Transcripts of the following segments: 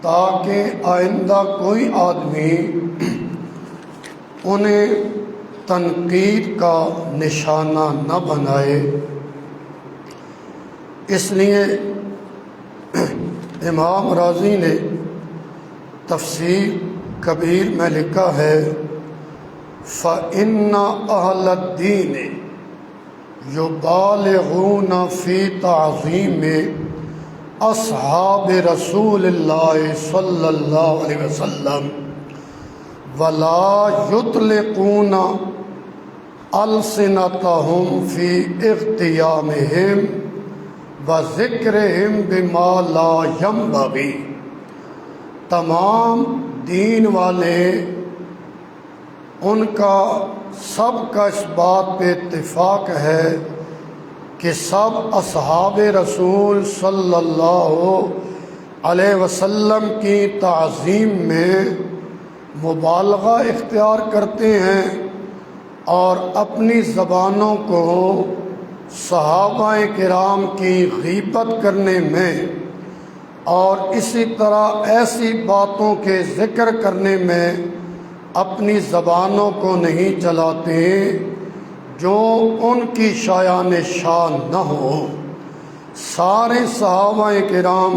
تاکہ آئندہ کوئی آدمی انہیں تنقید کا نشانہ نہ بنائے۔ اس لیے امام رازی نے تفسیر کبیر میں لکھا ہے فَإِنَّ أَهْلَ الدِّينِ يُبَالِغُونَ فِي تَعْظِيمِ اصحاب رسول اللہ صلی اللہ علیہ وسلم وَلَا يُطْلِقُونَ أَلْسِنَتَهُمْ فِي اغتیامہم وَذِكْرِهِمْ بِمَا لَا يَنبَغِي۔ تمام دین والے ان کا سب کا اس بات پہ اتفاق ہے کہ سب اصحاب رسول صلی اللہ علیہ وسلم کی تعظیم میں مبالغہ اختیار کرتے ہیں اور اپنی زبانوں کو صحابہ کرام کی غیبت کرنے میں اور اسی طرح ایسی باتوں کے ذکر کرنے میں اپنی زبانوں کو نہیں چلاتے جو ان کی شایان شان نہ ہو۔ سارے صحابہ کرام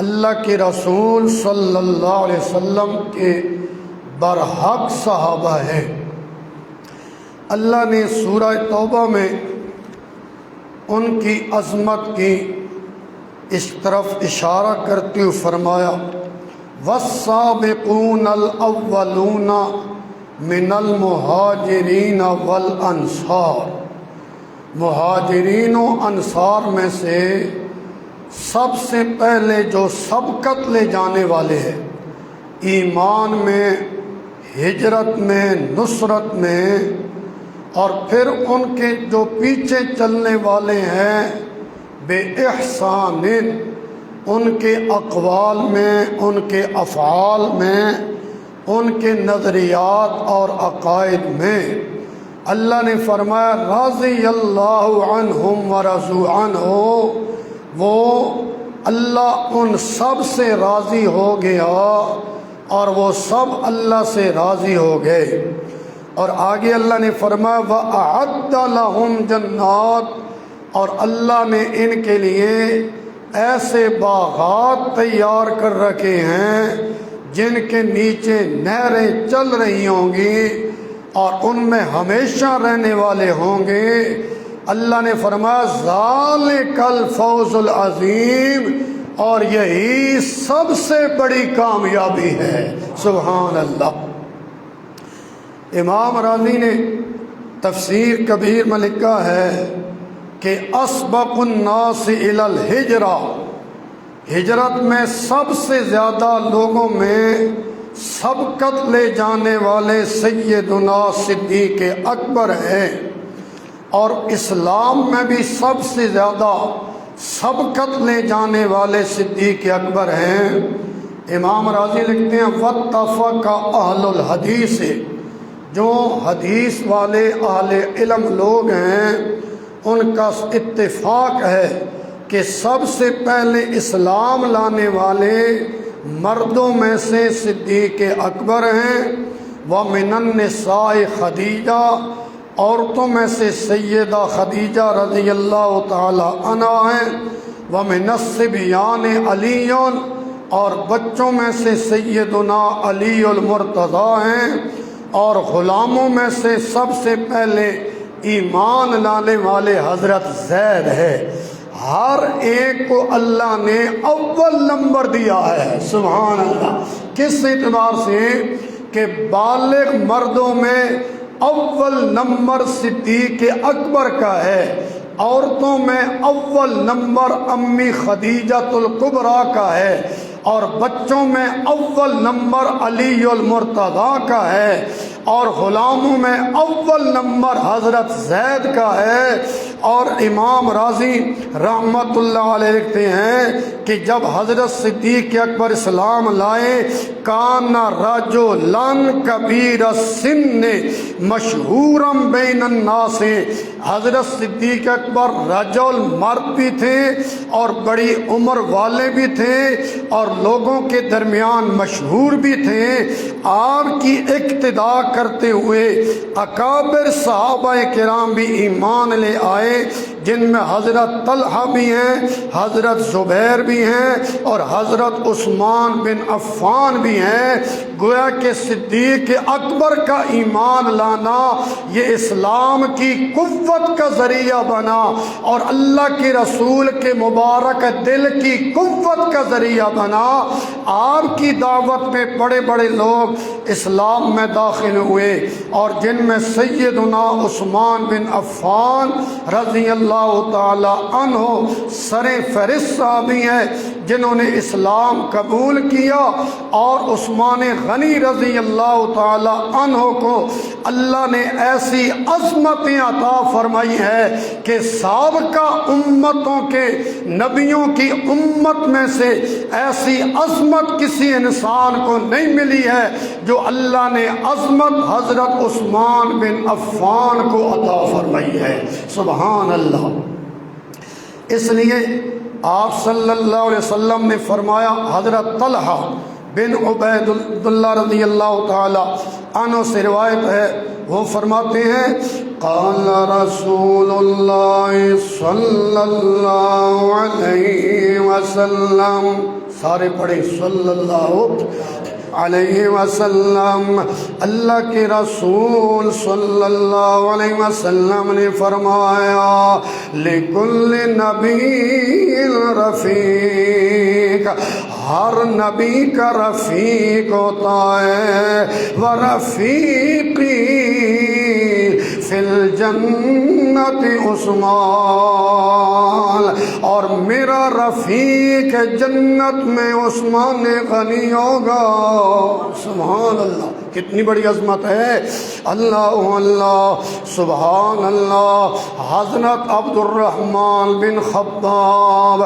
اللہ کے رسول صلی اللہ علیہ وسلم کے برحق صحابہ ہیں۔ اللہ نے سورہ توبہ میں ان کی عظمت کی اس طرف اشارہ کرتے ہوئے فرمایا وَالسَّابِقُونَ الْأَوَّلُونَ مِنَ الْمُهَاجِرِينَ وَالْأَنصَارِ، مہاجرین و انصار میں سے سب سے پہلے جو سبقت لے جانے والے ہیں ایمان میں، ہجرت میں، نصرت میں، اور پھر ان کے جو پیچھے چلنے والے ہیں بے احسان، ان کے اقوال میں، ان کے افعال میں، ان کے نظریات اور عقائد میں، اللہ نے فرمایا رضی اللہ عنہم ورضوا عنہ، وہ اللہ ان سب سے راضی ہو گیا اور وہ سب اللہ سے راضی ہو گئے۔ اور آگے اللہ نے فرمایا وَأَعَدَّ لَهُمْ جَنَّاتٍ، اور اللہ نے ان کے لیے ایسے باغات تیار کر رکھے ہیں جن کے نیچے نہریں چل رہی ہوں گی اور ان میں ہمیشہ رہنے والے ہوں گے۔ اللہ نے فرمایا ذَلِكَ الْفَوْزُ الْعَظِيمُ، اور یہی سب سے بڑی کامیابی ہے۔ سبحان اللہ۔ امام رازی نے تفسیر کبیر میں لکھا ہے کہ اسبق الناس الی الہجرہ، ہجرت میں سب سے زیادہ لوگوں میں سبقت لے جانے والے سیدنا صدیق اکبر ہیں، اور اسلام میں بھی سب سے زیادہ سبقت لے جانے والے صدیق اکبر ہیں۔ امام رازی لکھتے ہیں واتفق اہل الحدیث، جو حدیث والے اہل علم لوگ ہیں ان کا اتفاق ہے کہ سب سے پہلے اسلام لانے والے مردوں میں سے صدیق اکبر ہیں۔ وَمِنَ النِّسَاءِ خدیجہ، عورتوں میں سے سیدہ خدیجہ رضی اللہ تعالی عنہا ہیں۔ وَمِنَ الصِّبْيَانِ عَلِيٌّ، اور بچوں میں سے سیدنا علی المرتضیٰ ہیں۔ اور غلاموں میں سے سب سے پہلے ایمان لانے والے حضرت زید ہے۔ ہر ایک کو اللہ نے اول نمبر دیا ہے۔ سبحان اللہ۔ کس اعتبار سے کہ بالغ مردوں میں اول نمبر صدیق اکبر کا ہے، عورتوں میں اول نمبر امی خدیجۃ الکبریٰ کا ہے، اور بچوں میں اول نمبر علی المرتضیٰ کا ہے، اور غلاموں میں اول نمبر حضرت زید کا ہے۔ اور امام رازی رحمت اللہ علیہ لکھتے ہیں کہ جب حضرت صدیق اکبر اسلام لائے، کان رجلن کبیر السن مشہورا بین الناس، حضرت صدیق اکبر رجل مرد بھی تھے اور بڑی عمر والے بھی تھے اور لوگوں کے درمیان مشہور بھی تھے۔ آپ کی اقتداء کرتے ہوئے اکابر صحابہ کرام بھی ایمان لے آئے، جن میں حضرت طلحہ بھی ہیں، حضرت زبیر بھی ہیں اور حضرت عثمان بن عفان بھی ہیں۔ گویا کہ صدیق اکبر کا ایمان لانا یہ اسلام کی قوت کا ذریعہ بنا اور اللہ کے رسول کے مبارک دل کی قوت کا ذریعہ بنا۔ آپ کی دعوت میں بڑے بڑے لوگ اسلام میں داخل ہوئے اور جن میں سیدنا عثمان بن عفان رضی اللہ تعالی عنہ سر فہرست صحابی ہیں جنہوں نے اسلام قبول کیا، اور عثمان غنی رضی اللہ تعالی عنہ کو اللہ نے ایسی عظمتیں عطا فرمائی ہے کہ سابقہ امتوں کے نبیوں کی امت میں سے ایسی عظمت کسی انسان کو نہیں ملی ہے جو اللہ نے عظمت حضرت عثمان بن عفان کو عطا فرمائی ہے۔ سبحان اللہ۔ اس لیے آپ صلی اللہ علیہ وسلم نے فرمایا، حضرت طلحہ بن عبید اللہ رضی اللہ تعالی عنہ سے روایت ہے، وہ فرماتے ہیں قال رسول اللہ صلی اللہ علیہ وسلم، سارے پڑھیں صلی اللہ علیہ وسلم، اللہ کے رسول صلی اللہ علیہ وسلم نے فرمایا لکل نبی رفیق، ہر نبی کا رفیق ہوتا ہے، ورفیقی فی الجنت عثمان، اور میرا رفیق جنت میں عثمان غنی ہوگا۔ سبحان اللہ، کتنی بڑی عظمت ہے۔ اللہ اللہ، سبحان اللہ۔ حضرت عبد الرحمن بن خباب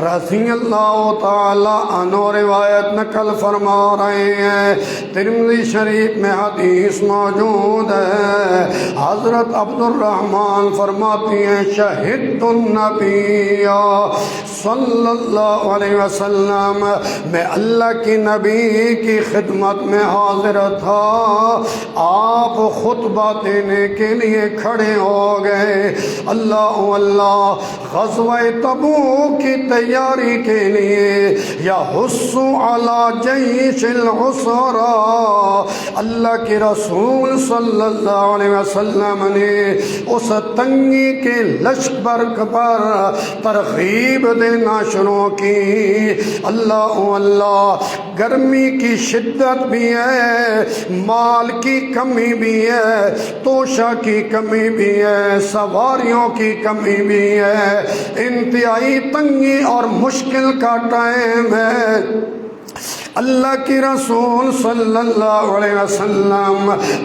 رضی اللہ تعالی عنہ روایت نقل فرما رہے ہیں، ترمذی شریف میں حدیث موجود ہے۔ حضرت عبد الرحمن فرماتی ہیں شہدت النبی صلی اللہ علیہ وسلم، میں اللہ کی نبی کی خدمت میں حاضر تھا، آپ خطبہ دینے کے لیے کھڑے ہو گئے۔ اللہ اللہ، غزوہ تبوک کی تیاری کے لیے یحث علی جیش العسرا، اللہ کے رسول صلی اللہ علیہ وسلم نے اس تنگی کے لشکر پر ترغیب دینا شروع کی۔ اللہ اللہ، گرمی کی شدت بھی ہے، مال کی کمی بھی ہے، توشہ کی کمی بھی ہے، سواریوں کی کمی بھی ہے، انتہائی تنگی اور مشکل کا ٹائم ہے۔ اللہ کی رسول صلی اللہ علیہ وسلم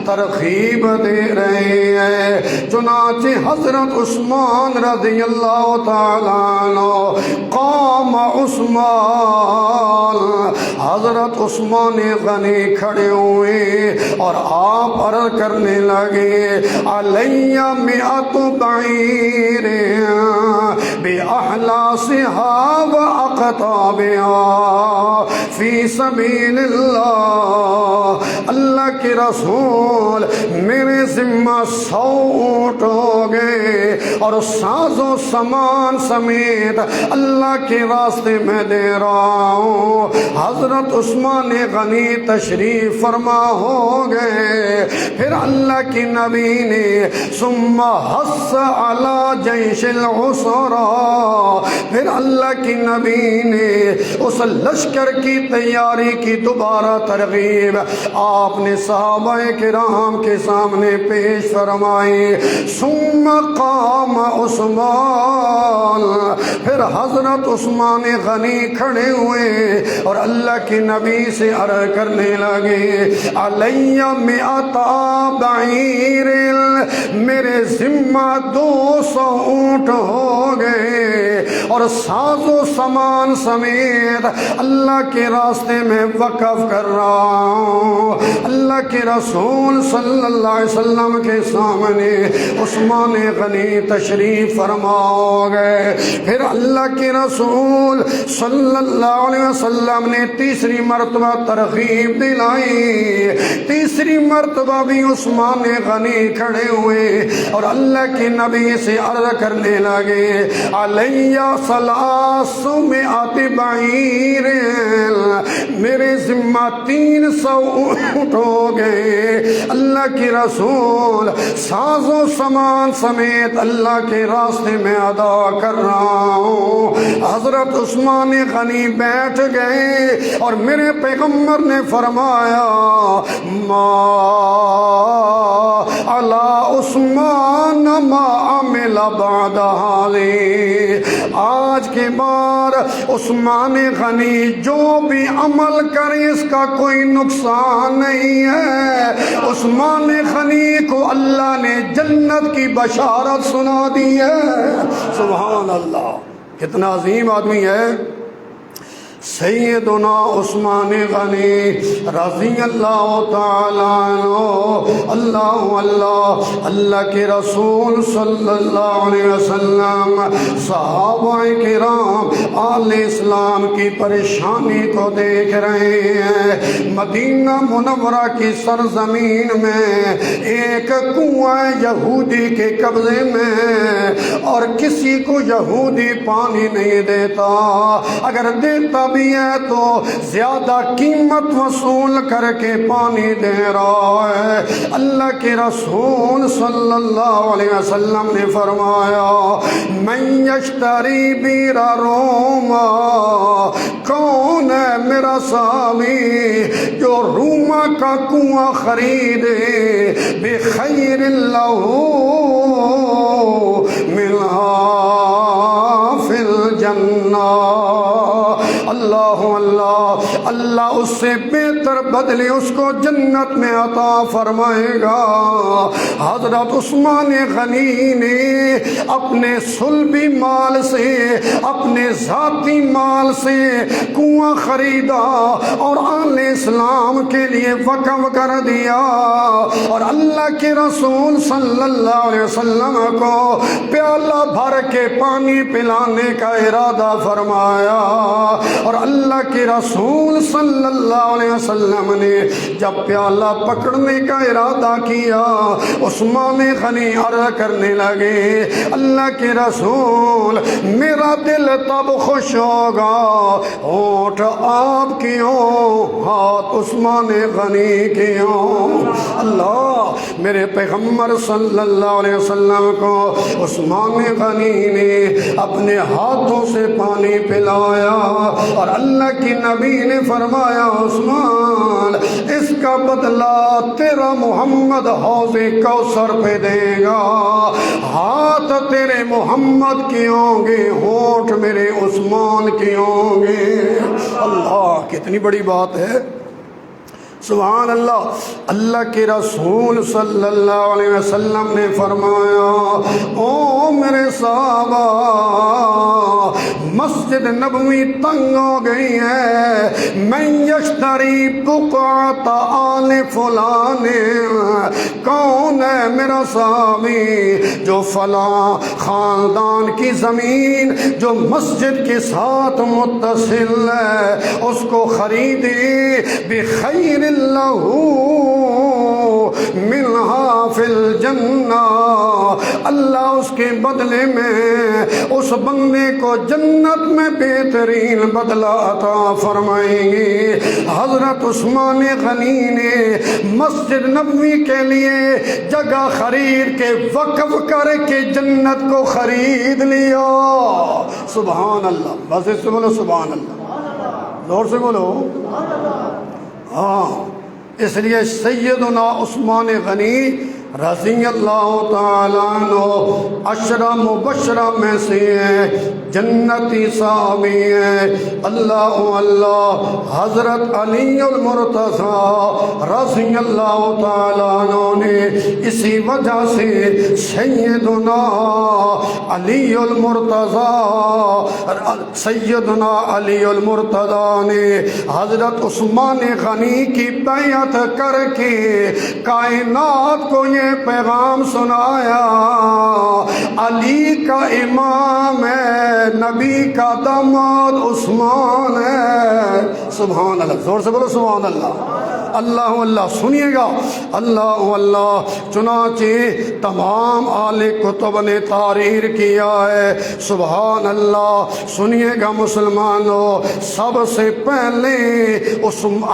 ترغیب دے رہے ہیں، چنانچہ حضرت عثمان رضی اللہ تعالیٰ عنہ قام عثمان، حضرت عثمان غنی کھڑے ہوئے اور آپ عرض کرنے لگے علیہ مئۃ بعیر بأحلاسها وأقطابها فی سبیل اللہ، اللہ کے رسول میرے ذمہ 100 اونٹ ہو گئے اور ساز و سامان سمیت اللہ کے راستے میں دے رہا ہوں۔ حضرت عثمان غنی تشریف فرما ہو گئے، پھر اللہ کی نبی نے ثم حث علی جیش العسرا، پھر اللہ کی نبی نے اس لشکر کی تیاری کی دوبارہ ترغیب آپ نے صحابہ کرام کے سامنے پیش فرمائی۔ ثم قام عثمان، پھر حضرت عثمان غنی کھڑے ہوئے اور اللہ کے نبی سے عرض کرنے لگے، علیہ مئۃ بعیر، میرے ذمہ 200 اونٹ ہو گئے اور ساز و سامان سمیت اللہ کے راستے میں وقف کر رہا ہوں۔ اللہ کے رسول صلی اللہ علیہ وسلم کے سامنے عثمان غنی تشریف فرما ہو گئے۔ پھر اللہ کے رسول صلی اللہ علیہ وسلم نے تیسری مرتبہ ترغیب دلائی، تیسری مرتبہ بھی عثمان غنی کھڑے ہوئے اور اللہ کے نبی سے عرض کرنے لگے، علیہ 300 بعیر، میرے ذمہ 300 اونٹ ہو گئے۔ اللہ کے رسول ساز و سامان سمیت اللہ کے راستے میں ادا کر رہا ہوں۔ حضرت عثمان غنی بیٹھ گئے اور میرے پیغمبر نے فرمایا، ما علی عثمان ما عمل بعد هذه، آج کے بعد عثمان غنی جو بھی عمل کرے اس کا کوئی نقصان نہیں ہے۔ عثمان غنی کو اللہ نے جنت کی بشارت سنا دی ہے۔ سبحان اللہ، کتنا عظیم آدمی ہے سیدنا عثمان غنی رضی اللہ تعالیٰ عنہ۔ اللہ کے رسول صلی اللہ علیہ وسلم صحابہ کرام آل اسلام کی پریشانی کو دیکھ رہے ہیں۔ مدینہ منورہ کی سرزمین میں ایک کنواں یہودی کے قبضے میں اور کسی کو یہودی پانی نہیں دیتا، اگر دیتا بھی ہے تو زیادہ قیمت وصول کر کے پانی دے رہا ہے۔ اللہ کے رسول صلی اللہ علیہ وسلم نے فرمایا، من یشتری بیر روما، کون ہے میرا سامی جو روما کا کنواں خریدے، بخیر اللہ منہا فی الجنہ، اللہ اللہ اللہ اس سے بہتر بدلے اس کو جنت میں عطا فرمائے گا۔ حضرت عثمان غنی نے اپنے صلبی مال سے، اپنے ذاتی مال سے کنواں خریدا اور اہل اسلام کے لیے وقف کر دیا، اور اللہ کے رسول صلی اللہ علیہ وسلم کو پیالہ بھر کے پانی پلانے کا ارادہ فرمایا، اور اللہ کے رسول صلی اللہ علیہ وسلم نے جب پیالہ پکڑنے کا ارادہ کیا، عثمان غنی عرض کرنے لگے، اللہ کے رسول میرا دل تب خوش ہوگا، ہونٹ آپ کی ہوں، ہاتھ عثمان غنی کی ہوں۔ اللہ، میرے پیغمبر صلی اللہ علیہ وسلم کو عثمان غنی نے اپنے ہاتھوں سے پانی پلایا، اور اللہ کی نبی نے فرمایا، عثمان اس کا بدلہ تیرا محمد حوض کوثر پہ دے گا، ہاتھ تیرے محمد کی ہوں گے، ہونٹ میرے عثمان کی ہوں گے۔ اللہ، کتنی بڑی بات ہے، سبحان اللہ۔ اللہ کے رسول صلی اللہ علیہ وسلم نے فرمایا، او میرے صحابہ، مسجد نبوی تنگ ہو گئی ہے، من یشتری بقعۃ آل فلان، کون ہے میرا صحابی جو فلاں خاندان کی زمین جو مسجد کے ساتھ متصل ہے اس کو خریدے، بخیر اللہ منہا فی الجنہ، اللہ اس کے بدلے میں اس بندے کو جنت میں بہترین بدلہ عطا فرمائیں گے۔ حضرت عثمان غنی نے مسجد نبوی کے لیے جگہ خرید کے وقف کر کے جنت کو خرید لیا۔ سبحان اللہ، بس اس سے بولو سبحان اللہ۔ زور سے بولو. ہاں اس لیے سیدنا عثمان غنی رضی اللہ تعالیٰ عنہ عشرہ مبشرہ میں سے ہیں، جنتی صحابی ہیں. اللہ اللہ حضرت علی المرتضیٰ رضی اللہ تعالیٰ عنہ نے اسی وجہ سے سیدنا علی المرتضیٰ نے حضرت عثمان غنی کی بیعت کر کے کائنات کو یہ پیغام سنایا، علی کا امام ہے، نبی کا داماد عثمان ہے. سبحان اللہ، زور سے بولو سبحان اللہ. اللہ اللہ سنیے گا، اللہ اللہ. چنانچہ تمام اہل کتب نے تحریر کیا ہے. سبحان اللہ. سنیے گا مسلمانوں، سب سے پہلے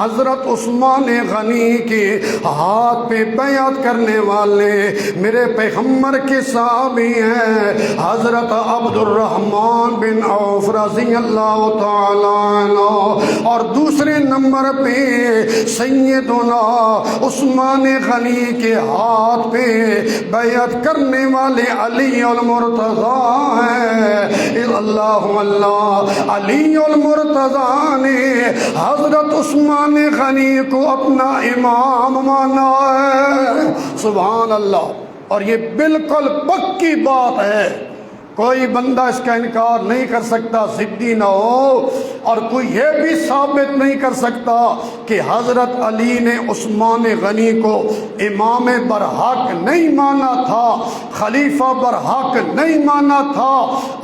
حضرت عثمان غنی کے ہاتھ پہ بیعت کرنے والے میرے پیغمبر کے صحابی ہیں حضرت عبد الرحمن بن عوف رضی اللہ تعالیٰ عنہ، اور دوسرے نمبر پہ سیدنا عثمان غنی کے ہاتھ پہ بیعت کرنے والے علی المرتضیٰ ہیں. اللہ اللہ. علی المرتضیٰ نے حضرت عثمان غنی کو اپنا امام مانا ہے. سبحان اللہ. اور یہ بالکل پکی بات ہے، کوئی بندہ اس کا انکار نہیں کر سکتا، ضدی نہ ہو. اور کوئی یہ بھی ثابت نہیں کر سکتا کہ حضرت علی نے عثمان غنی کو امام برحق نہیں مانا تھا، خلیفہ برحق نہیں مانا تھا.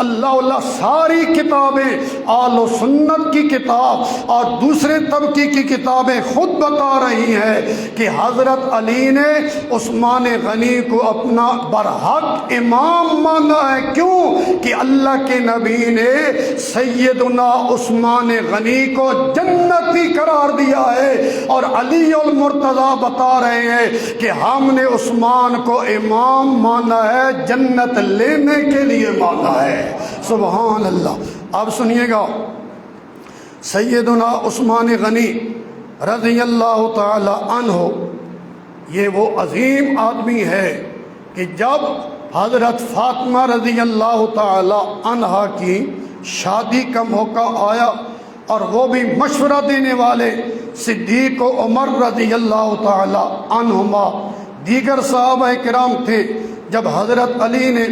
اللہ اللہ. ساری کتابیں آل و سنت کی کتاب اور دوسرے طبقے کی کتابیں خود بتا رہی ہیں کہ حضرت علی نے عثمان غنی کو اپنا برحق امام مانا ہے. کیوں؟ کہ اللہ کے نبی نے سیدنا عثمان غنی کو جنتی قرار دیا ہے، اور علی المرتضیٰ بتا رہے ہیں کہ ہم نے عثمان کو امام مانا ہے، جنت لینے کے لیے مانا ہے. سبحان اللہ. اب سنیے گا، سیدنا عثمان غنی رضی اللہ تعالی عنہ یہ وہ عظیم آدمی ہے کہ جب حضرت فاطمہ رضی اللہ تعالی عنہا کی شادی کا موقع آیا، اور وہ بھی مشورہ دینے والے صدیق و عمر رضی اللہ تعالی عنہما دیگر صحابہ کرام تھے. جب حضرت علی نے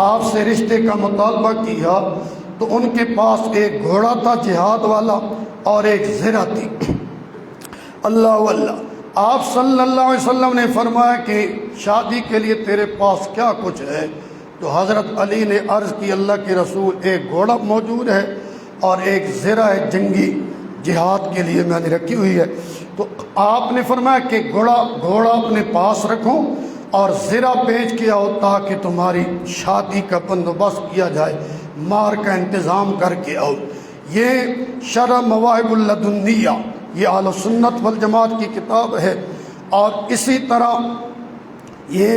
آپ سے رشتے کا مطالبہ کیا تو ان کے پاس ایک گھوڑا تھا جہاد والا اور ایک زرہ تھی. اللہ اللہ. آپ صلی اللہ علیہ وسلم نے فرمایا کہ شادی کے لیے تیرے پاس کیا کچھ ہے؟ تو حضرت علی نے عرض کی، اللہ کے رسول ایک گھوڑا موجود ہے اور ایک زرہ ہے جنگی، جہاد کے لیے میں نے رکھی ہوئی ہے. تو آپ نے فرمایا کہ گھوڑا اپنے پاس رکھو اور زرہ بیچ کے آؤ تاکہ تمہاری شادی کا بندوبست کیا جائے، مار کا انتظام کر کے آؤ. یہ شرح مواہب اللدنیہ، یہ اہل سنت والجماعت کی کتاب ہے. اور اسی طرح یہ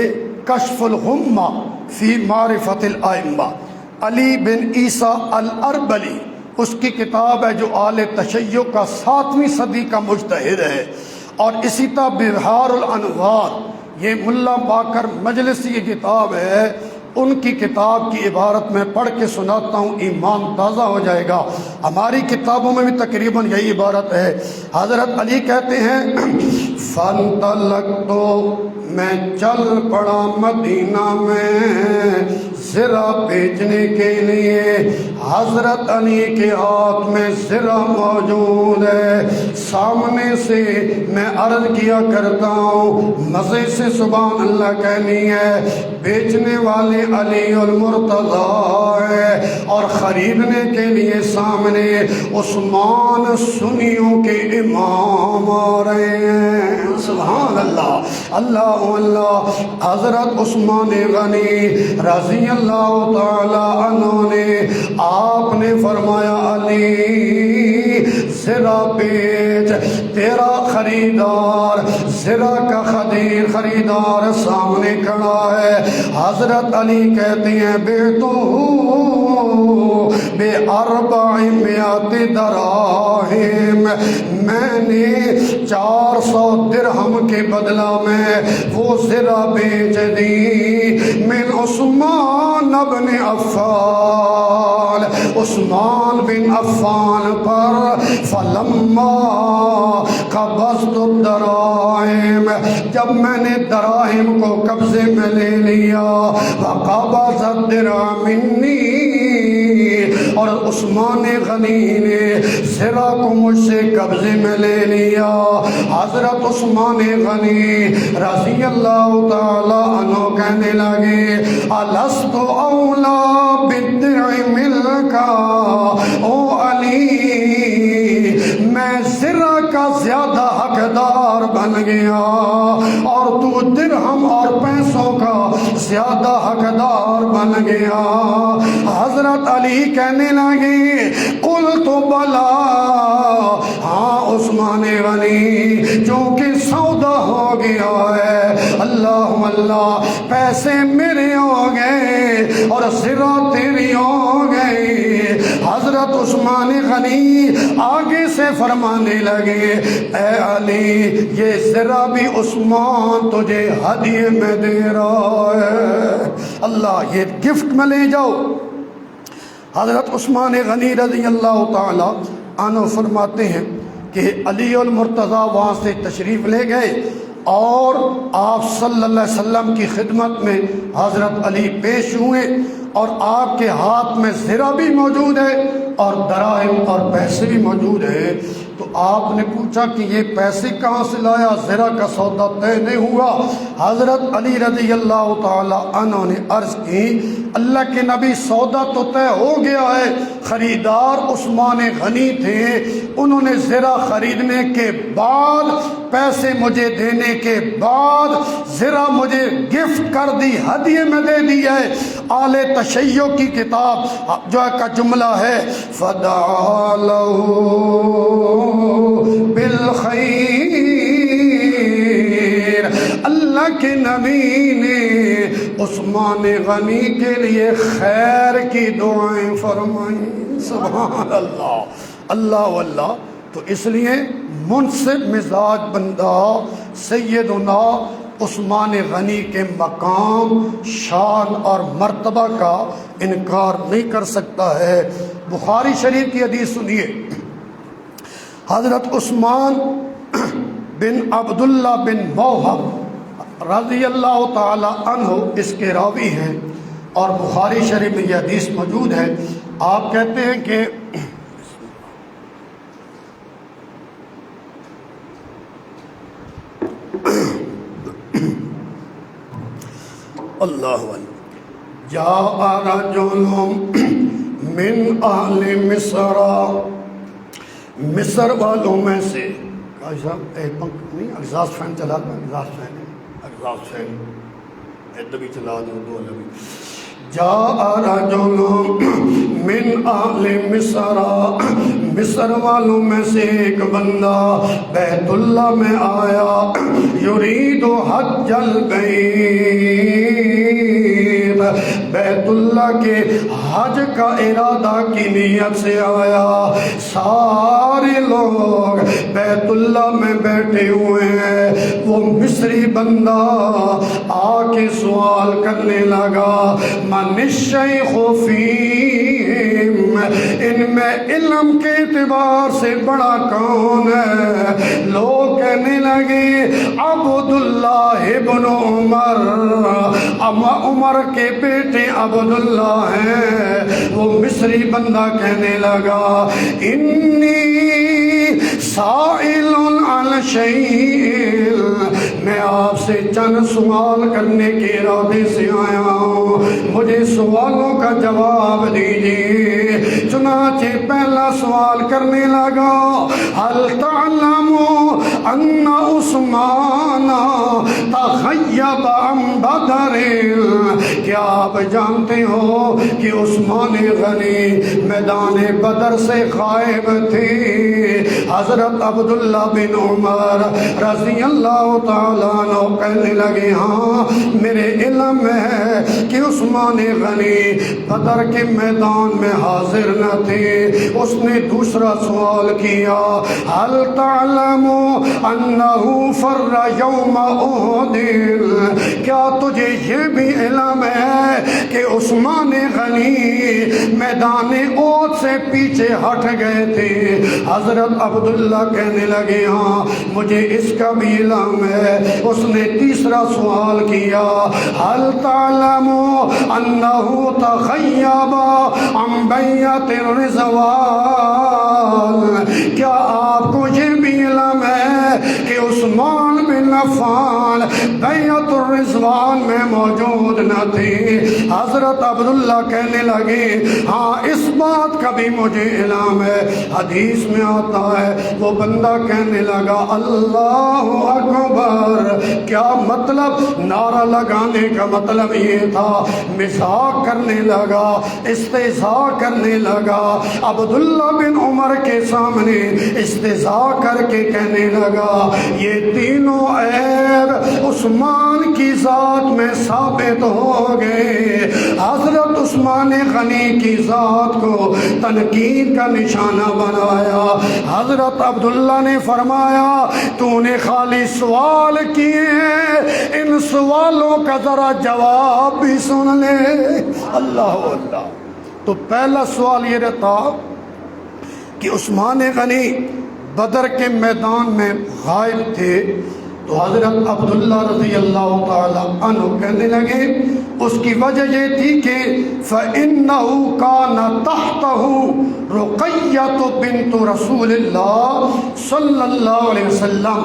کشف الغمہ فی معرفت الائمہ، علی بن عیسیٰ الاربلی، اس کی کتاب ہے جو اہل تشیع کا 7ویں صدی کا مجتہد ہے. اور اسی طرح بحار الانوار، یہ ملا باقر مجلسی کی کتاب ہے، ان کی کتاب کی عبارت میں پڑھ کے سناتا ہوں، ایمان تازہ ہو جائے گا. ہماری کتابوں میں بھی تقریباً یہی عبارت ہے. حضرت علی کہتے ہیں، فَانْطَلَقْتُ، میں چل پڑا مدینہ میں زرہ بیچنے کے لیے. حضرت علی کے ہاتھ میں زرہ موجود ہے، سامنے سے میں عرض کیا کرتا ہوں، مزے سے سبحان اللہ کہنی ہے. بیچنے والے علی المرتضیٰ ہے اور خریدنے کے لیے سامنے عثمان سنیوں کے امام آ رہے ہیں. سبحان اللہ. اللہ اللہ. حضرت عثمان غنی رضی اللہ تعالی عنہ نے، آپ نے فرمایا علی زرہ بیچ بیچ، تیرا خریدار زرا کا خریدار سامنے کھڑا ہے۔ حضرت علی کہتے ہیں بیٹو بے 400 دراہم، میں نے 400 درہم کے بدلہ میں وہ زرہ بیچ دی، من عثمان بن عفان، عثمان بن عفان پر۔ فلما قبضت الدراہم، جب میں نے دراہم کو قبضے میں لے لیا، وقبض الدرہم منی، اور عثمان غنی نے زرہ کو مجھ سے قبضے میں لے لیا۔ حضرت عثمان غنی رضی اللہ تعالی عنہ کہنے لگے الست اولا بالدرع ملکا، او علی میں زرہ کا زیادہ حقدار بن گیا اور تو درہم اور پیسوں کا زیادہ حقدار بن گیا۔ حضرت علی کہنے لگے قلت بلا، ہاں عثمان غنی چونکہ سودا ہو گیا ہے، اللہ اللہ پیسے میرے ہو گئے اور زرہ تیری ہو گئی۔ حضرت عثمان غنی آگے سے فرمانے لگے اے علی یہ زرہ بھی عثمان تجھے ہدیے میں دے رہا ہے، اللہ یہ گفٹ میں لے جاؤ۔ حضرت عثمان غنی رضی اللہ تعالی عنہ فرماتے ہیں کہ علی المرتضیٰ وہاں سے تشریف لے گئے اور آپ صلی اللہ علیہ وسلم کی خدمت میں حضرت علی پیش ہوئے، اور آپ کے ہاتھ میں زرہ بھی موجود ہے اور دراہم اور پیسے بھی موجود ہیں۔ تو آپ نے پوچھا کہ یہ پیسے کہاں سے لایا، زرہ کا سودا طے نہیں ہوا؟ حضرت علی رضی اللہ تعالی عنہ نے عرض کی اللہ کے نبی سودا تو طے ہو گیا ہے، خریدار عثمان غنی تھے، انہوں نے زرہ خریدنے کے بعد پیسے مجھے دینے کے بعد زرہ مجھے گفٹ کر دی، ہدیے میں دے دی ہے۔ آل تشیع کی کتاب جو کا جملہ ہے فدعا لہو بالخیر، اللہ کے نبی نے عثمان غنی کے لیے خیر کی دعائیں فرمائیں، سبحان اللہ، اللہ واللہ۔ تو اس لیے منصف مزاج بندہ سیدنا عثمان غنی کے مقام، شان اور مرتبہ کا انکار نہیں کر سکتا ہے۔ بخاری شریف کی حدیث سنیے، حضرت عثمان بن عبداللہ بن موہب رضی اللہ تعالی عنہ اس کے راوی ہیں اور بخاری شریف میں یہ حدیث موجود ہے۔ آپ کہتے ہیں کہ اللہ جاء رجل من اہل مصر، مصر والوں میں سے صاحب ایک پنکھ نہیں اگزاس فین چلا دو، اگزاس فین ادھر بھی چلا دو، دو الگ۔ جاء رجل من اہل مصر، مصر والوں میں سے ایک بندہ بیت اللہ میں آیا، یرید حج البیت، بیت اللہ کے حج کا ارادہ کی نیت سے آیا۔ سارے لوگ بیت اللہ میں بیٹھے ہوئے ہیں، وہ مصری بندہ آ کے سوال کرنے لگا من الشیخ فیہم، ان میں علم کے اعتبار سے بڑا کون ہے؟ لوگ کہنے لگے عبداللہ ابن عمر، عمر کے بیٹے عبداللہ ہیں۔ وہ مصری بندہ کہنے لگا انی سائل عن شیء، میں آپ سے چند سوال کرنے کے ارادے سے آیا ہوں، مجھے سوالوں کا جواب دیجیے۔ چنانچہ پہلا سوال کرنے لگا هل تعلم ان عثمان تغیب عن بدر، کیا آپ جانتے ہو کہ عثمان غنی میدان بدر سے غائب تھے؟ حضرت عبداللہ بن عمر رضی اللہ تعالیٰ عنہ کہنے لگے ہاں میرے علم میں ہے کہ عثمان غنی بدر کے میدان میں حاضر نہ تھے۔ اس نے دوسرا سوال کیا هل تعلم انه فر یوم احد، کیا تجھے یہ بھی علم ہے کہ عثمان غنی میدان احد سے پیچھے ہٹ گئے تھے؟ حضرت عبداللہ کہنے لگے ہاں مجھے اس کا بھی علم ہے۔ اس نے تیسرا سوال کیا هل تعلم انه تغیب عن بیعۃ الرضوان، کیا آپ کو یہ بھی علم ہے کہ عثمان بن عفان بیعۃ الرضوان میں موجود نہ تھے؟ حضرت عبداللہ کہنے لگے ہاں اس بات کا بھی مجھے علم ہے۔ حدیث میں آتا ہے وہ بندہ کہنے لگا اللہ اکبر، کیا مطلب؟ نعرہ لگانے کا مطلب یہ تھا، مزاح کرنے لگا، استہزاء کرنے لگا، عبداللہ بن عمر کے سامنے استہزاء کر کے کہنے لگا یہ تینوں عیب عثمان کی ذات میں ثابت ہو گئے۔ حضرت عثمان غنی کی ذات کو تنقید کا نشانہ بنایا۔ حضرت عبداللہ نے فرمایا تو نے خالی سوال کیے ہیں، ان سوالوں کا ذرا جواب بھی سن لے۔ اللہ اللہ۔ تو پہلا سوال یہ رہتا کہ عثمان غنی بدر کے میدان میں غائب تھے، تو حضرت عبداللہ رضی اللہ تعالی عنہ کہنے لگے اس کی وجہ یہ تھی کہ فَإِنَّهُ كَانَ تَحْتَهُ رُقَيَّةُ بِنْتُ رسول اللہ صلی اللہ علیہ وسلم،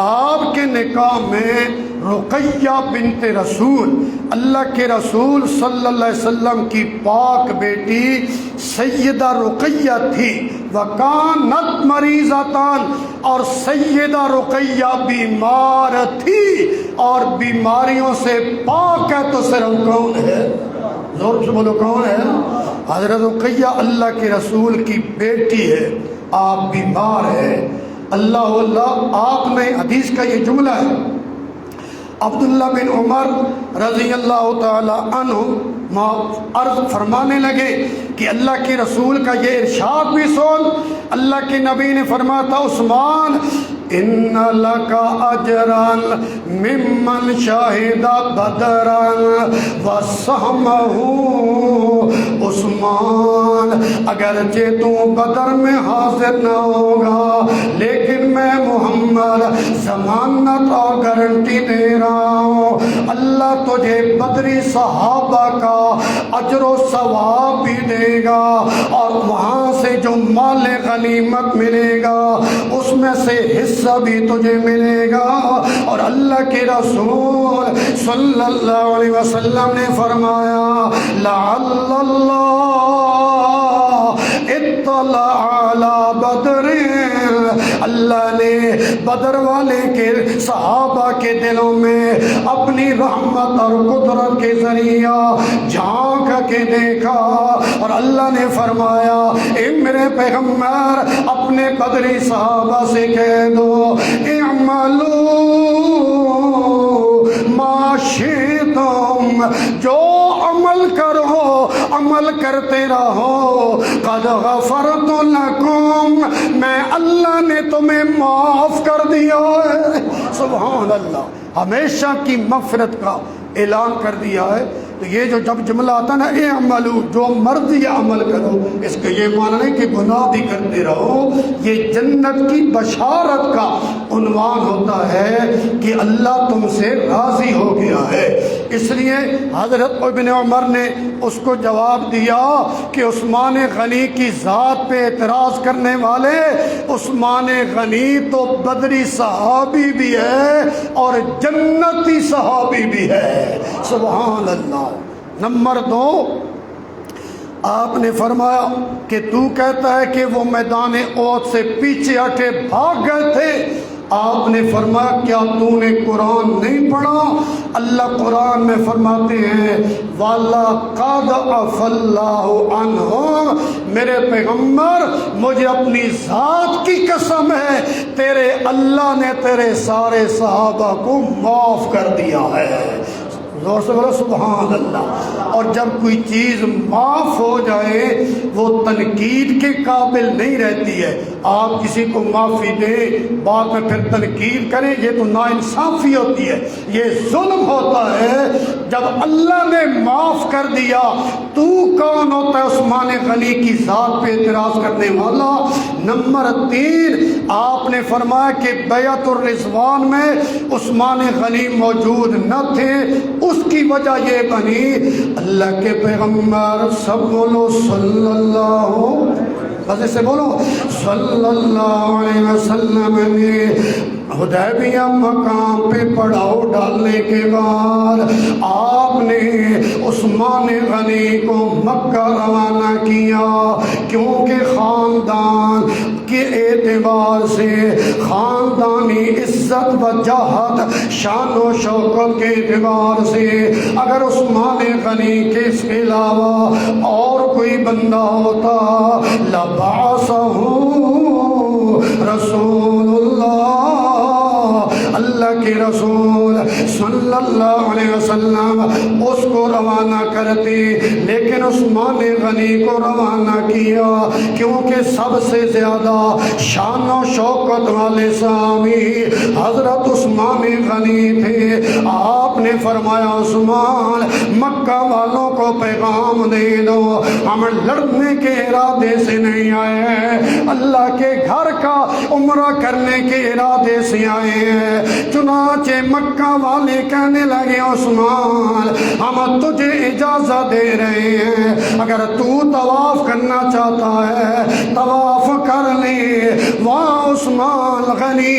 آپ کے نکاح میں رقیہ بنت رسول، اللہ کے رسول صلی اللہ علیہ وسلم کی پاک بیٹی سیدہ رقیہ تھی۔ وَكَانَتْ مَرِيضَةً، اور سیدہ رقیہ بیمار تھی اور بیماریوں سے پاک ہے تو صرف کون ہے؟ زور سے بولو کون ہے؟ حضرت رقیہ اللہ کے رسول کی بیٹی ہے، آپ بیمار ہیں۔ اللہ اللہ، آپ نے حدیث کا یہ جملہ ہے، عبداللہ بن عمر رضی اللہ تعالی عنہ عرض فرمانے لگے کہ اللہ کے رسول کا یہ ارشاد بھی سن۔ اللہ کے نبی نے فرمایا تھا عثمان ان لک اجرا ممن شہد بدرا وسہمہ، عثمان اگرچہ تو بدر میں حاضر نہ ہوگا لیکن میں محمد ضمانت اور گارنٹی دے رہا ہوں اللہ تجھے بدری صحابہ کا اجر و ثواب بھی دے گا، اور وہاں سے جو مال غنیمت ملے گا اس میں سے حصہ بھی تجھے ملے گا۔ اور اللہ کے رسول صلی اللہ علیہ وسلم نے فرمایا لعل اللہ اطلع علی بدر، اللہ نے بدر والے کے صحابہ کے دلوں میں اپنی رحمت اور قدرت کے ذریعہ جھانک کے دیکھا، اور اللہ نے فرمایا اے میرے پیغمبر اپنے بدری صحابہ سے کہہ دو اعملوا ما شئتم، جو عمل کرو عمل کرتے رہو، قد غفرت لکم، میں اللہ نے تمہیں معاف کر دیا ہے۔ سبحان اللہ، ہمیشہ کی مغفرت کا اعلان کر دیا ہے۔ تو یہ جو جب جملہ آتا نا اے عملو، جو مرضی عمل کرو، اس کا یہ معنی نہیں کہ گناہ بھی کرتے رہو، یہ جنت کی بشارت کا عنوان ہوتا ہے کہ اللہ تم سے راضی ہو گیا ہے۔ اس لیے حضرت ابن عمر نے اس کو جواب دیا کہ عثمان غنی کی ذات پہ اعتراض کرنے والے، عثمان غنی تو بدری صحابی بھی ہے اور جنتی صحابی بھی ہے۔ سبحان اللہ۔ نمبر 2، آپ نے فرمایا کہ تو کہتا ہے کہ وہ میدان احد سے پیچھے ہٹے بھاگ گئے تھے، آپ نے فرمایا کیا تو نے قرآن نہیں پڑھا؟ اللہ قرآن میں فرماتے ہیں وَلَقَدْ عَفَا اللَّهُ عَنْهُمْ، میرے پیغمبر مجھے اپنی ذات کی قسم ہے تیرے اللہ نے تیرے سارے صحابہ کو معاف کر دیا ہے۔ زور سے بولو سبحان اللہ۔ اور جب کوئی چیز معاف ہو جائے وہ تنقید کے قابل نہیں رہتی ہے۔ آپ کسی کو معافی دیں بعد میں پھر تنقید کریں، یہ تو ناانصافی ہوتی ہے، یہ ظلم ہوتا ہے۔ جب اللہ نے معاف کر دیا تو کون ہوتا ہے عثمان غنی کی ذات پہ اعتراض کرنے والا؟ نمبر 3، آپ نے فرمایا کہ بیعت الرضوان میں عثمان غنی موجود نہ تھے، اس کی وجہ یہ بنی اللہ کے پیغمبر سب بولو صلی اللہ، بس اسے بولو صلی اللہ علیہ وسلم نے حدیبیہ مقام پہ پڑاؤ ڈالنے کے بعد آپ نے عثمان غنی کو مکہ روانہ کیا، کیونکہ خاندان کے اعتبار سے، خاندانی عزت و جاہت، شان و شوکت کے اعتبار سے اگر عثمان غنی کے اس کے علاوہ اور کوئی بندہ ہوتا لبعثہ رسول اللہ کے رسول صلی اللہ علیہ وسلم اس کو روانہ کرتے، لیکن عثمان غنی کو روانہ کیا کیونکہ سب سے زیادہ شان و شوکت والے سامی حضرت عثمان غنی تھے۔ آپ نے فرمایا عثمان مکہ والوں کو پیغام دے دو ہم لڑنے کے ارادے سے نہیں آئے ہیں، اللہ کے گھر کا عمرہ کرنے کے ارادے سے آئے ہیں۔ چنانچہ مکہ والے کہنے لگے عثمان ہم تجھے اجازت دے رہے ہیں، اگر تو طواف کرنا چاہتا ہے طواف کر لے۔ وہاں عثمان غنی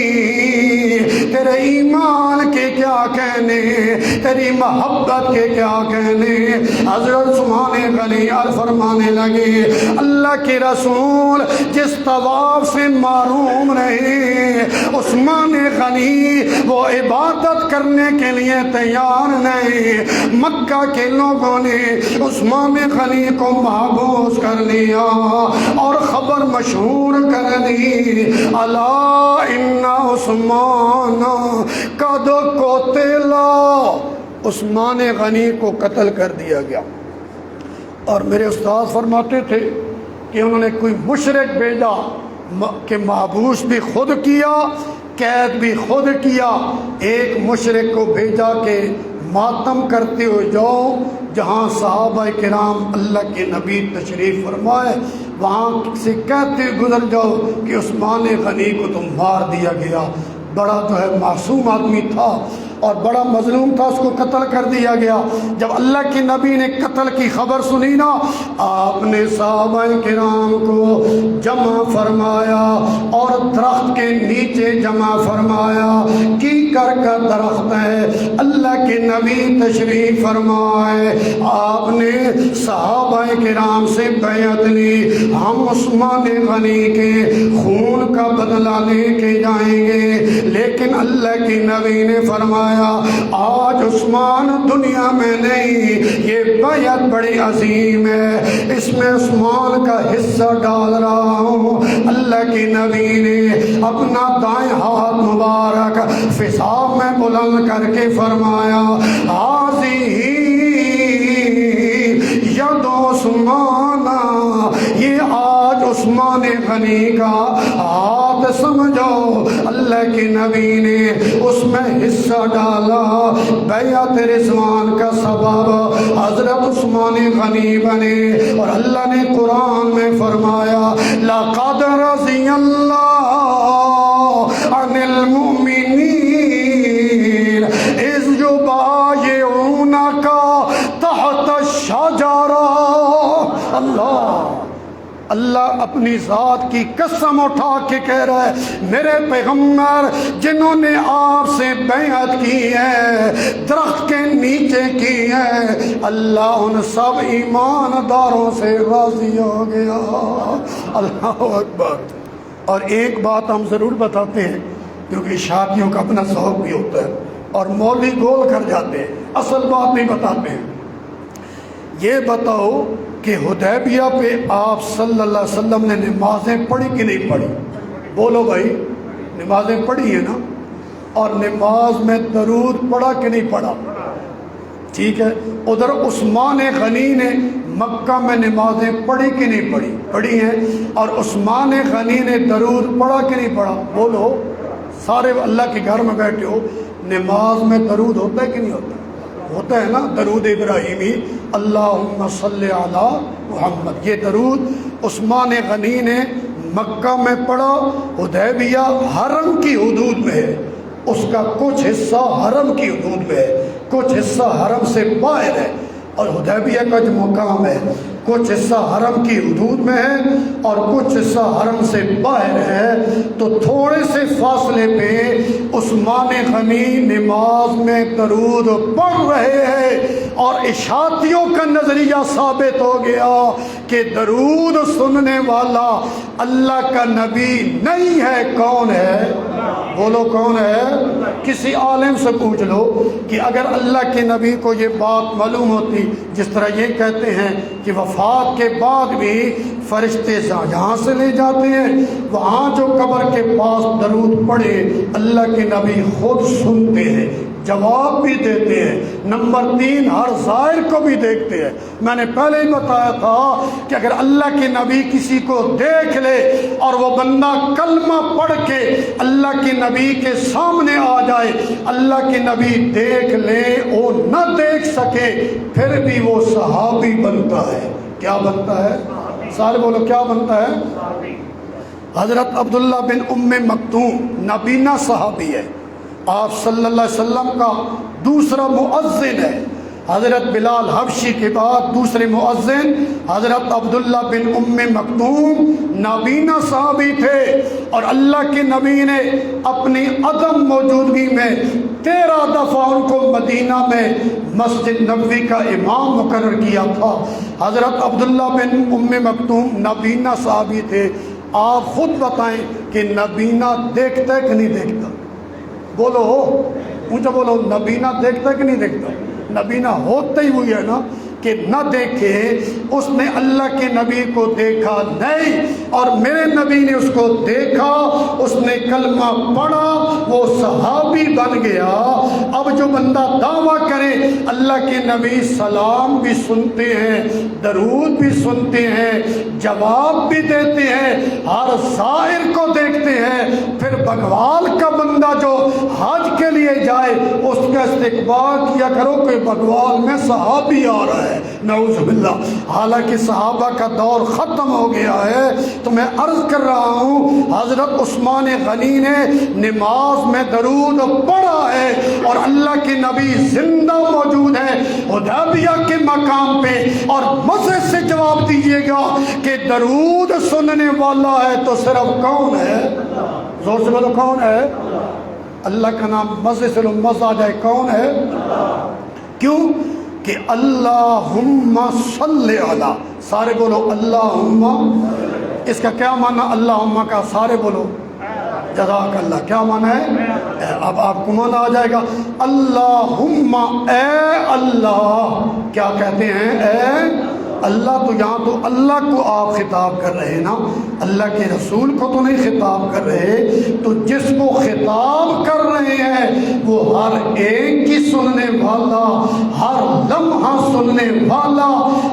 تیرے ایمان کے کیا کہنے، تیری محبت کے کیا کہنے، حضرت عثمان غنی فرمانے لگے اللہ کے رسول جس طواف سے معروم رہے عثمان غنی وہ عبادت کرنے کے لیے تیار نہیں۔ مکہ کے لوگوں نے عثمان غنی کو محبوس کر لیا اور خبر مشہور کر دی الا ان عثمان قد قتل، عثمان غنی کو قتل کر دیا گیا۔ اور میرے استاد فرماتے تھے کہ انہوں نے کوئی مشرک بھیجا کہ محبوس بھی خود کیا قید بھی خود کیا، ایک مشرک کو بھیجا کہ ماتم کرتے ہوئے جاؤ جہاں صحابہ کرام اللہ کے نبی تشریف فرمائے وہاں سے کہتے گزر جاؤ کہ عثمان غنی کو تو مار دیا گیا، بڑا جو ہے معصوم آدمی تھا اور بڑا مظلوم تھا، اس کو قتل کر دیا گیا۔ جب اللہ کے نبی نے قتل کی خبر سنی نا آپ نے صحابہ کرام کو جمع فرمایا اور درخت کے نیچے جمع فرمایا، کیکر کا درخت ہے، اللہ کے نبی تشریف فرمائے، آپ نے صحابہ کرام سے بیعت لی ہم عثمان غنی کے خون کا بدلہ لے کے جائیں گے، لیکن اللہ کے نبی نے فرمایا آج عثمان دنیا میں نہیں، یہ بیعت بڑی عظیم ہے، اس میں عثمان کا حصہ ڈال رہا ہوں۔ اللہ کی نبی نے اپنا دائیں ہاتھ مبارک فضا میں بلند کر کے فرمایا حاضی ید عثمان، یہ آج عثمان غنی کا ہاتھ سمجھو۔ اللہ کے نبی نے اس میں حصہ ڈالا، بیعت رضوان کا سبب حضرت عثمان غنی بنے، اور اللہ نے قرآن میں فرمایا لقد رضی اللہ عن المؤمنین اذ یبایعونک تحت الشجرہ۔ اللہ اپنی ذات کی قسم اٹھا کے کہہ رہا ہے میرے پیغمبر جنہوں نے آپ سے بیعت کی ہے درخت کے نیچے کی ہے، اللہ ان سب ایمانداروں سے راضی ہو گیا۔ اللہ اکبر۔ اور ایک بات ہم ضرور بتاتے ہیں کیونکہ اشاعتیوں کا اپنا ذوق بھی ہوتا ہے اور مولوی گول کر جاتے ہیں، اصل بات نہیں بتاتے ہیں۔ یہ بتاؤ کہ حدیبیہ پہ آپ صلی اللہ علیہ وسلم نے نمازیں پڑھی کہ نہیں پڑھی؟ بولو بھائی، نمازیں پڑھی ہیں نا؟ اور نماز میں درود پڑھا کہ نہیں پڑھا؟ ٹھیک ہے۔ ادھر عثمان غنی نے مکہ میں نمازیں پڑھی کہ نہیں پڑھی؟ پڑھی ہیں۔ اور عثمان غنی نے درود پڑھا کہ نہیں پڑھا؟ بولو، سارے اللہ کے گھر میں بیٹھے ہو، نماز میں درود ہوتا ہے کہ نہیں ہوتا؟ ہوتا ہے نا، درود ابراہیمی، اللہم صلی علی محمد۔ یہ درود عثمان غنی نے مکہ میں پڑھا، حدیبیہ حرم کی حدود میں ہے، اس کا کچھ حصہ حرم کی حدود میں ہے، کچھ حصہ حرم سے باہر ہے، اور حدیبیہ کا جو مقام ہے کچھ حصہ حرم کی حدود میں ہے اور کچھ حصہ حرم سے باہر ہے۔ تو تھوڑے سے فاصلے پہ عثمان غنی نماز میں درود پڑھ رہے ہیں، اور اشاعتیوں کا نظریہ ثابت ہو گیا کہ درود سننے والا اللہ کا نبی نہیں ہے۔ کون ہے؟ بولو کون ہے؟ کسی عالم سے پوچھ لو کہ اگر اللہ کے نبی کو یہ بات معلوم ہوتی، جس طرح یہ کہتے ہیں کہ وفات کے بعد بھی فرشتے جہاں سے لے جاتے ہیں وہاں جو قبر کے پاس درود پڑھے اللہ کے نبی خود سنتے ہیں، جواب بھی دیتے ہیں۔ نمبر 3، ہر ظاہر کو بھی دیکھتے ہیں۔ میں نے پہلے ہی بتایا تھا کہ اگر اللہ کے نبی کسی کو دیکھ لے اور وہ بندہ کلمہ پڑھ کے اللہ کے نبی کے سامنے آ جائے، اللہ کے نبی دیکھ لے وہ نہ دیکھ سکے، پھر بھی وہ صحابی بنتا ہے۔ کیا بنتا ہے؟ سارے بولو، کیا بنتا ہے؟ حضرت عبداللہ بن ام مکتوم نابینا صحابی ہے، آپ صلی اللہ علیہ وسلم کا دوسرا مؤذن ہے۔ حضرت بلال حبشی کے بعد دوسرے مؤذن حضرت عبداللہ بن ام مکتوم نابینا صحابی تھے، اور اللہ کے نبی نے اپنی عدم موجودگی میں 13 دفعہ ان کو مدینہ میں مسجد نبوی کا امام مقرر کیا تھا۔ حضرت عبداللہ بن ام مکتوم نابینا صحابی تھے۔ آپ خود بتائیں کہ نابینا دیکھتا ہے کہ نہیں دیکھتا؟ بولو، مجھے بولو، نابینا دیکھتا ہے کہ نہیں دیکھتا؟ نابینا ہوتا ہی ہوئی ہے نا کہ نہ دیکھے، اس نے اللہ کے نبی کو دیکھا نہیں، اور میرے نبی نے اس کو دیکھا، اس نے کلمہ پڑھا، وہ صحابی بن گیا۔ اب جو بندہ دعویٰ کرے اللہ کے نبی سلام بھی سنتے ہیں، درود بھی سنتے ہیں، جواب بھی دیتے ہیں، ہر ظاہر کو دیکھتے ہیں، پھر بگوال کا بندہ جو حج کے لیے جائے اس کا استقبال کیا کرو کہ بگوال میں صحابی آ رہا ہے، نعوذ باللہ۔ حالانکہ صحابہ کا دور ختم ہو گیا ہے۔ تو میں عرض کر رہا ہوں حضرت عثمان غنی نے نماز میں درود پڑھا ہے، اور اللہ کے نبی زندہ موجود ہے حدیبیہ کے مقام پہ، اور مزے سے جواب دیجیے گا کہ درود سننے والا ہے تو صرف کون ہے؟ زور سے بولو، کون ہے؟ اللہ کا نام مزے سے لو، مزہ آ جائے، کون ہے؟ کیوں کہ اللہم صلی علی، سارے بولو اللہم۔ اس کا کیا معنی اللہم کا؟ سارے بولو جزاک اللہ۔ کیا معنی ہے؟ اب آپ کو معنی آ جائے گا، اللہم اے اللہ۔ کیا کہتے ہیں؟ اے اللہ۔ تو یہاں تو اللہ کو آپ خطاب کر رہے ہیں نا، اللہ کے رسول کو تو نہیں خطاب کر رہے۔ تو جس کو خطاب کر رہے ہیں وہ ہر ایک کی سننے والا، ہر لمحہ سننے والا،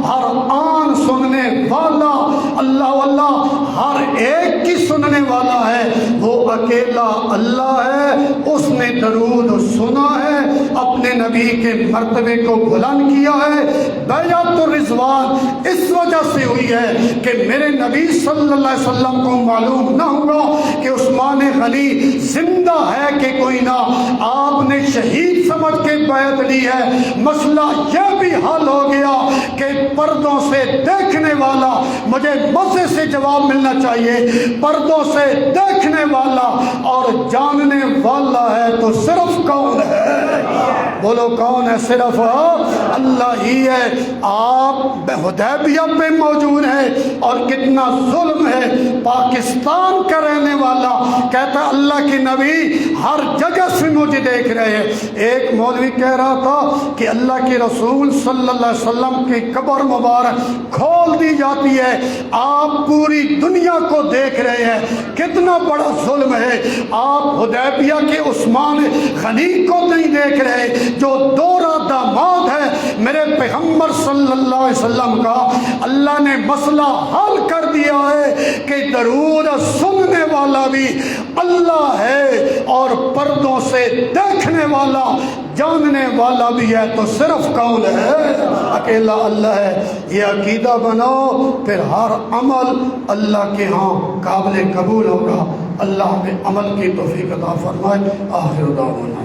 ہر آن سننے والا، اللہ اللہ ہر ایک کی سننے والا ہے، وہ اکیلا اللہ ہے۔ اس نے درود سنا ہے، اپنے نبی کے مرتبے کو بلند کیا ہے۔ بیعت الرضوان اس وجہ سے ہوئی ہے کہ میرے نبی صلی اللہ علیہ وسلم کو معلوم نہ ہوگا کہ عثمان غنی زندہ ہے کہ کوئی نہ، آپ نے شہید سمجھ کے بیعت لی ہے۔ مسئلہ یہ بھی حل ہو گیا کہ پردوں سے دیکھنے والا، مجھے مزے سے جواب ملنا چاہیے، پردوں سے دیکھنے والا اور جاننے والا ہے تو صرف کون ہے؟ بولو کون ہے؟ صرف اللہ ہی ہے۔ آپ حدیبیہ پہ موجود ہیں اور کتنا ظلم ہے، پاکستان کا رہنے والا کہتا ہے اللہ کی نبی ہر جگہ سے مجھے دیکھ رہے ہیں۔ ایک مولوی کہہ رہا تھا کہ اللہ کے رسول صلی اللہ علیہ وسلم کی قبر مبارک کھول دی جاتی ہے، آپ پوری دنیا کو دیکھ رہے ہیں، کتنا بڑا ظلم ہے۔ آپ حدیبیہ کے عثمان غنی کو نہیں دیکھ رہے جو دورہ داماد ہے میرے پیغمبر صلی اللہ علیہ وسلم کا۔ اللہ نے مسئلہ حل کر دیا ہے کہ درود سننے والا بھی اللہ ہے اور پردوں سے دیکھنے والا جاننے والا بھی ہے، تو صرف کون ہے؟ اکیلا اللہ ہے۔ یہ عقیدہ بناؤ، پھر ہر عمل اللہ کے ہاں قابل قبول ہوگا۔ اللہ ہمیں عمل کی توفیق عطا فرمائے۔ آخر دعوانا